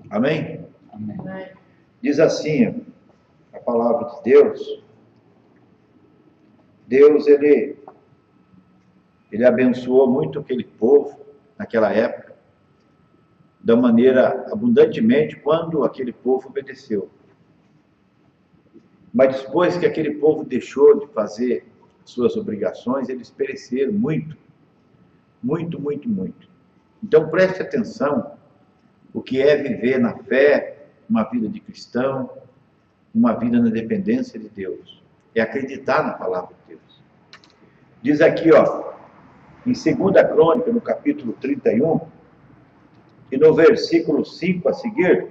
Amém? Amém. Diz assim a palavra de Deus. Deus, ele abençoou muito aquele povo naquela época, da maneira abundantemente, quando aquele povo obedeceu. Mas depois que aquele povo deixou de fazer suas obrigações, eles pereceram muito, muito, muito, muito. Então preste atenção o que é viver na fé, uma vida de cristão, uma vida na dependência de Deus. É acreditar na palavra de Deus. Diz aqui, em 2 Crônica, no capítulo 31, e no versículo 5 a seguir,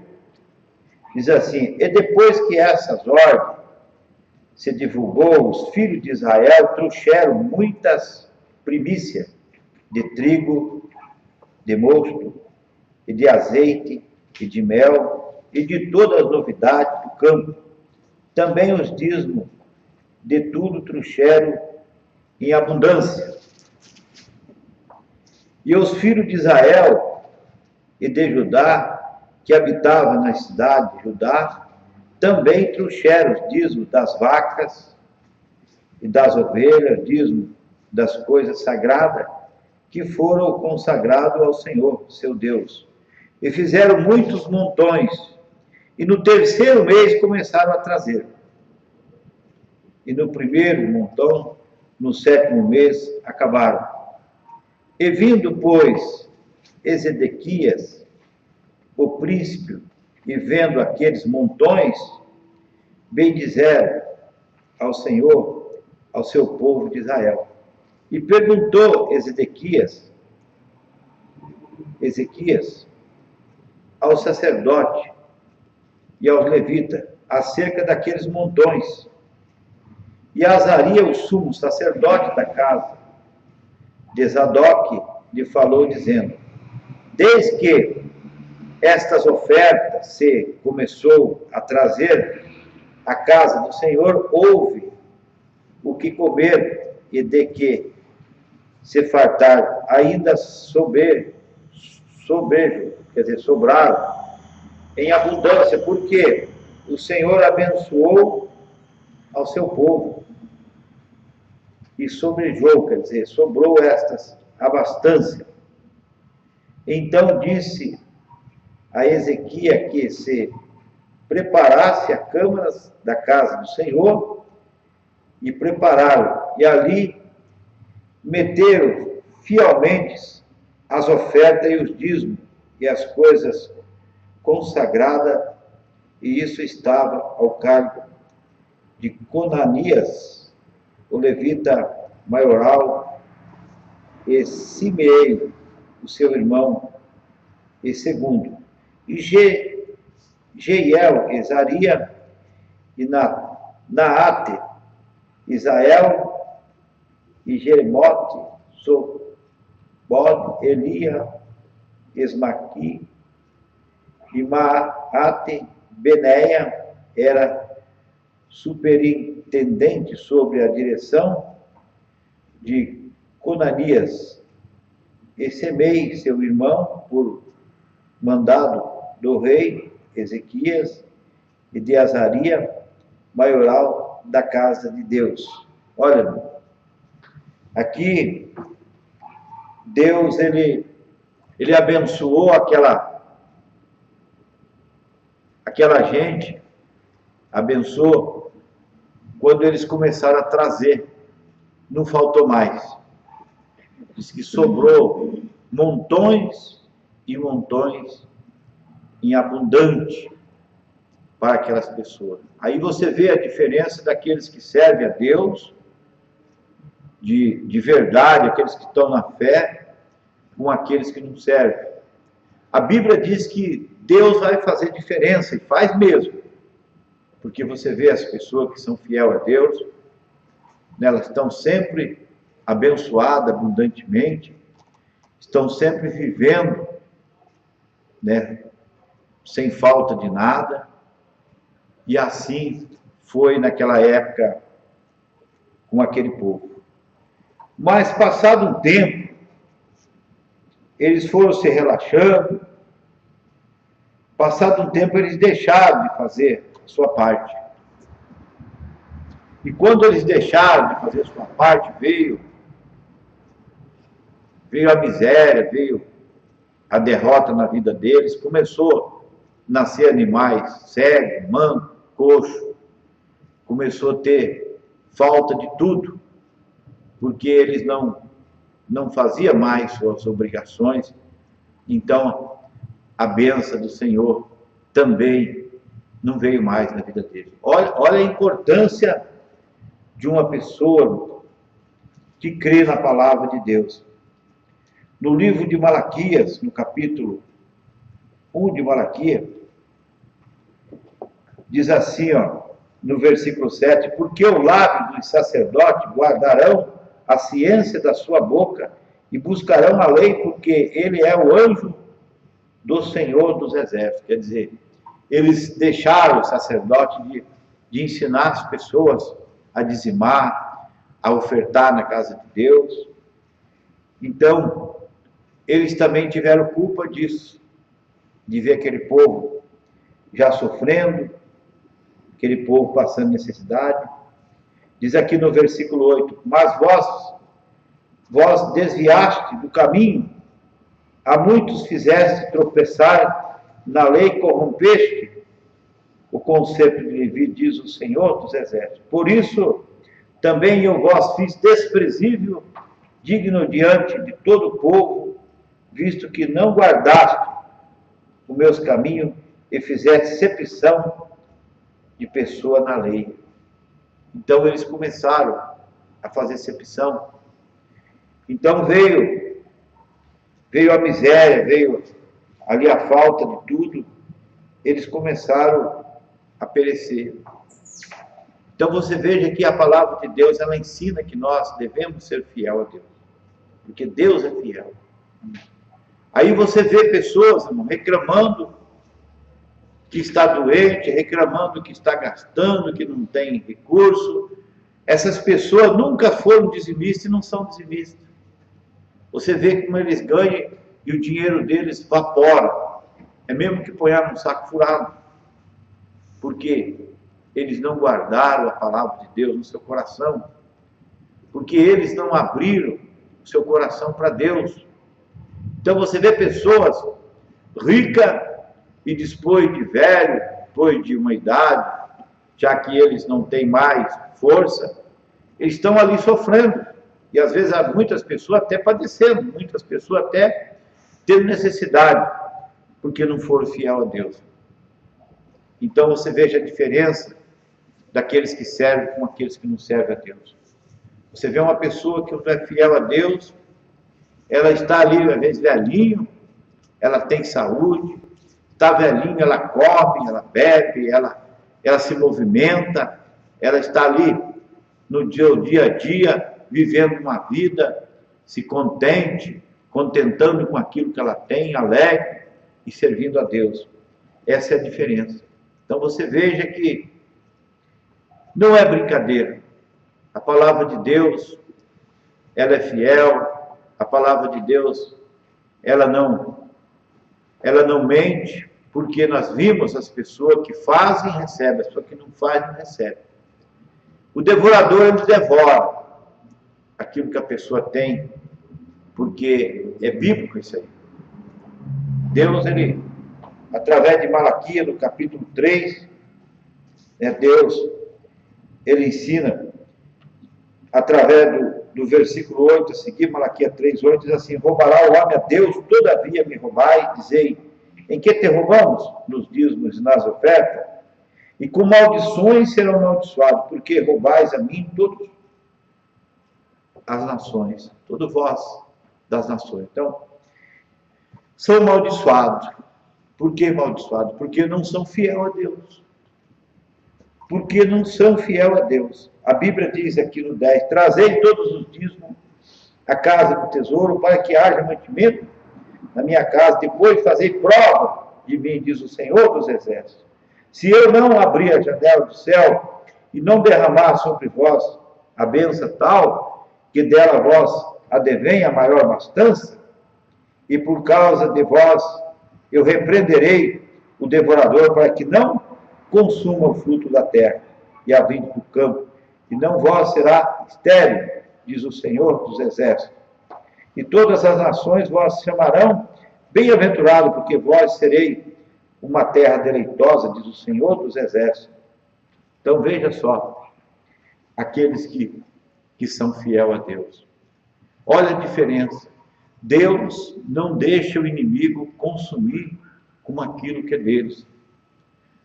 diz assim: E depois que essas ordens se divulgou, os filhos de Israel trouxeram muitas primícias de trigo, de mosto, e de azeite, e de mel, e de todas as novidades do campo. Também os dízimos de tudo trouxeram em abundância. E os filhos de Israel e de Judá, que habitavam na cidade de Judá, também trouxeram os dízimos das vacas e das ovelhas, dízimo das coisas sagradas, que foram consagrados ao Senhor, seu Deus. E fizeram muitos montões, e no terceiro mês começaram a trazer. E no primeiro montão, no sétimo mês, acabaram. E vindo, pois, Ezequias, o príncipe, e vendo aqueles montões, bendizeram ao Senhor, ao seu povo de Israel. E perguntou Ezequias ao sacerdote e aos levitas acerca daqueles montões. E Azaria, o sumo sacerdote da casa de Zadok, lhe falou, dizendo: Desde que estas ofertas se começou a trazer à casa do Senhor, houve o que comer, e de que se fartar, ainda sobraram em abundância, porque o Senhor abençoou ao seu povo e sobrejou, quer dizer, sobrou estas abastança. Então disse a Ezequias que se preparasse a câmara da casa do Senhor, e prepararam, e ali meteram fielmente as ofertas e os dízimos e as coisas consagradas, e isso estava ao cargo de Conanias, o levita maioral, e Simei, o seu irmão, e segundo, e Jeiel, Ezaria, e Naate, Isael, e Jeremote, Sobod, Elia, Esmaqui, e Maate, Beneia, era superintendente sobre a direção de Conanias, e Semei, seu irmão, por mandado do rei Ezequias, e de Azaria, maioral da casa de Deus. Olha, aqui Deus ele abençoou aquela gente, abençoou quando eles começaram a trazer, não faltou mais. Diz que sobrou montões e montões em abundante para aquelas pessoas. Aí você vê a diferença daqueles que servem a Deus, de verdade, aqueles que estão na fé, com aqueles que não servem. A Bíblia diz que Deus vai fazer diferença, e faz mesmo. Porque você vê as pessoas que são fiel a Deus, elas estão sempre abençoadas abundantemente, estão sempre vivendo, sem falta de nada. E assim foi naquela época com aquele povo. Mas passado um tempo, eles foram se relaxando, Passado um tempo, eles deixaram de fazer a sua parte. E quando eles deixaram de fazer a sua parte, veio a miséria, veio a derrota na vida deles, começou a nascer animais cego, manco, coxo, começou a ter falta de tudo, porque eles não faziam mais suas obrigações. Então, a bênção do Senhor também não veio mais na vida deles. Olha a importância de uma pessoa que crê na palavra de Deus. No livro de Malaquias, no capítulo 1 de Malaquias, diz assim, no versículo 7, porque o lábio dos sacerdotes guardarão a ciência da sua boca e buscarão a lei, porque ele é o anjo do Senhor dos Exércitos. Quer dizer, eles deixaram o sacerdote de ensinar as pessoas a dizimar, a ofertar na casa de Deus. Então, eles também tiveram culpa disso, de ver aquele povo já sofrendo, aquele povo passando necessidade. Diz aqui no versículo 8, mas vós desviaste do caminho, a muitos fizeste tropeçar na lei, corrompeste o conceito de Levi, diz o Senhor dos Exércitos. Por isso, também eu vos fiz desprezível, digno diante de todo o povo, visto que não guardaste os meus caminhos e fizeste acepção de pessoa na lei. Então eles começaram a fazer acepção. Então veio a miséria, veio ali a falta de tudo, eles começaram a perecer. Então você veja que a palavra de Deus, ela ensina que nós devemos ser fiel a Deus, porque Deus é fiel. Aí você vê pessoas, irmão, reclamando que está doente, reclamando que está gastando, que não tem recurso. Essas pessoas nunca foram dizimistas e não são dizimistas. Você vê como eles ganham e o dinheiro deles evapora. É mesmo que ponhar num saco furado. Porque eles não guardaram a palavra de Deus no seu coração. Porque eles não abriram o seu coração para Deus. Então você vê pessoas ricas e depois de velho, depois de uma idade, já que eles não têm mais força, eles estão ali sofrendo. E às vezes há muitas pessoas até padecendo, muitas pessoas até tendo necessidade, porque não foram fiel a Deus. Então você veja a diferença daqueles que servem com aqueles que não servem a Deus. Você vê uma pessoa que não é fiel a Deus, ela está ali, às vezes, velhinho, ela tem saúde, está velhinho, ela come, ela bebe, ela se movimenta, ela está ali no dia a dia, vivendo uma vida, se contentando com aquilo que ela tem, alegre e servindo a Deus. Essa é a diferença. Então você veja que não é brincadeira. A palavra de Deus, ela é fiel. A palavra de Deus, ela não mente, porque nós vimos as pessoas que fazem e recebem, as pessoas que não fazem não recebem. O devorador, ele devora aquilo que a pessoa tem, porque é bíblico isso aí. Deus, ele, através de Malaquias, no capítulo 3, Deus, ele ensina, através do versículo 8 a seguir, Malaquias 3:8, diz assim: roubará o homem a Deus, todavia me roubai, dizei, em que te roubamos? Nos dízimos e nas ofertas? E com maldições serão amaldiçoados, porque roubais a mim todos as nações, todos vós das nações. Então, são amaldiçoados. Por que amaldiçoados? Porque não são fiel a Deus. Porque não são fiel a Deus. A Bíblia diz aqui no 10, trazei todos os dízimos à casa do tesouro, para que haja mantimento na minha casa, depois fazei prova de mim, diz o Senhor dos Exércitos. Se eu não abrir a janela do céu e não derramar sobre vós a bênção tal, que dela vós advém a maior abastança, e por causa de vós eu repreenderei o devorador, para que não consuma o fruto da terra e a vide do campo, e não vós será estéril, diz o Senhor dos Exércitos. E todas as nações vós chamarão bem-aventurado, porque vós sereis uma terra deleitosa, diz o Senhor dos Exércitos. Então veja só, aqueles que são fiel a Deus. Olha a diferença. Deus não deixa o inimigo consumir como aquilo que é deles.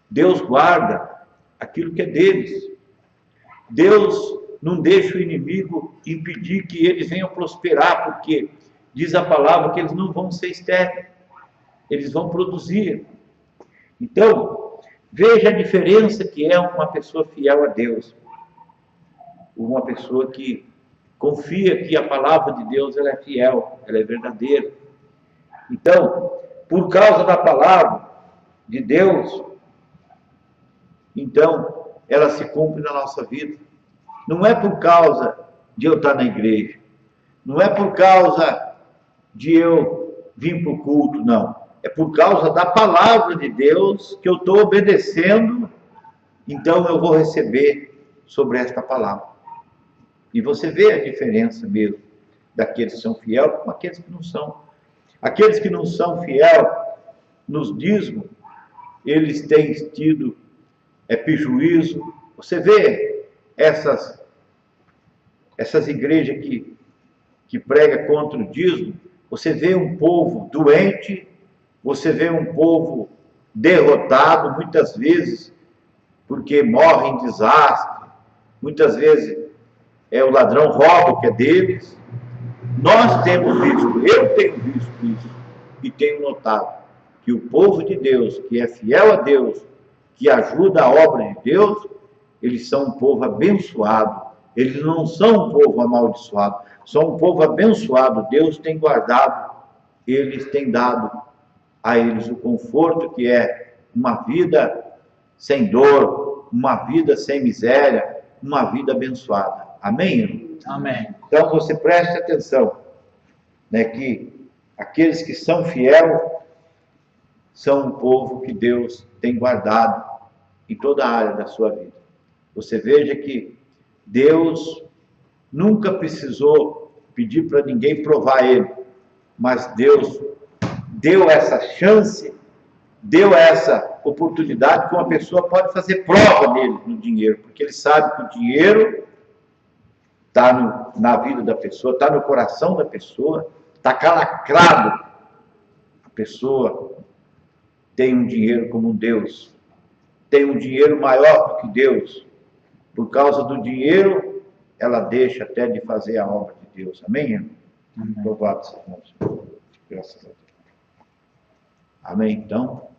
Deus guarda aquilo que é deles. Deus não deixa o inimigo impedir que eles venham prosperar, porque diz a palavra que eles não vão ser estéreis, eles vão produzir. Então, veja a diferença que é uma pessoa fiel a Deus. Uma pessoa que confia que a palavra de Deus ela é fiel, ela é verdadeira. Então, por causa da palavra de Deus, então, ela se cumpre na nossa vida. Não é por causa de eu estar na igreja, não é por causa de eu vir para o culto, não. É por causa da palavra de Deus que eu estou obedecendo, então eu vou receber sobre esta palavra. E você vê a diferença mesmo daqueles que são fiéis com aqueles que não são. Aqueles que não são fiéis nos dízimos, eles têm tido prejuízo. Você vê essas igrejas que pregam contra o dízimo, você vê um povo doente, você vê um povo derrotado, muitas vezes, porque morre em desastre, muitas vezes o ladrão rouba o que é deles. Nós temos visto, eu tenho visto isso, e tenho notado que o povo de Deus, que é fiel a Deus, que ajuda a obra de Deus, eles são um povo abençoado. Eles não são um povo amaldiçoado, são um povo abençoado. Deus tem guardado, eles têm dado a eles o conforto que é uma vida sem dor, uma vida sem miséria, uma vida abençoada. Amém? Amém. Então você preste atenção, né, que aqueles que são fiéis são um povo que Deus tem guardado em toda a área da sua vida. Você veja que Deus nunca precisou pedir para ninguém provar Ele, mas Deus deu essa chance, deu essa oportunidade que uma pessoa pode fazer prova nele, no dinheiro, porque ele sabe que o dinheiro está na vida da pessoa, está no coração da pessoa, está calacrado. A pessoa tem um dinheiro como um Deus, tem um dinheiro maior do que Deus. Por causa do dinheiro, ela deixa até de fazer a obra de Deus. Amém? Louvado seja o Senhor. Graças a Deus. Amém? Então,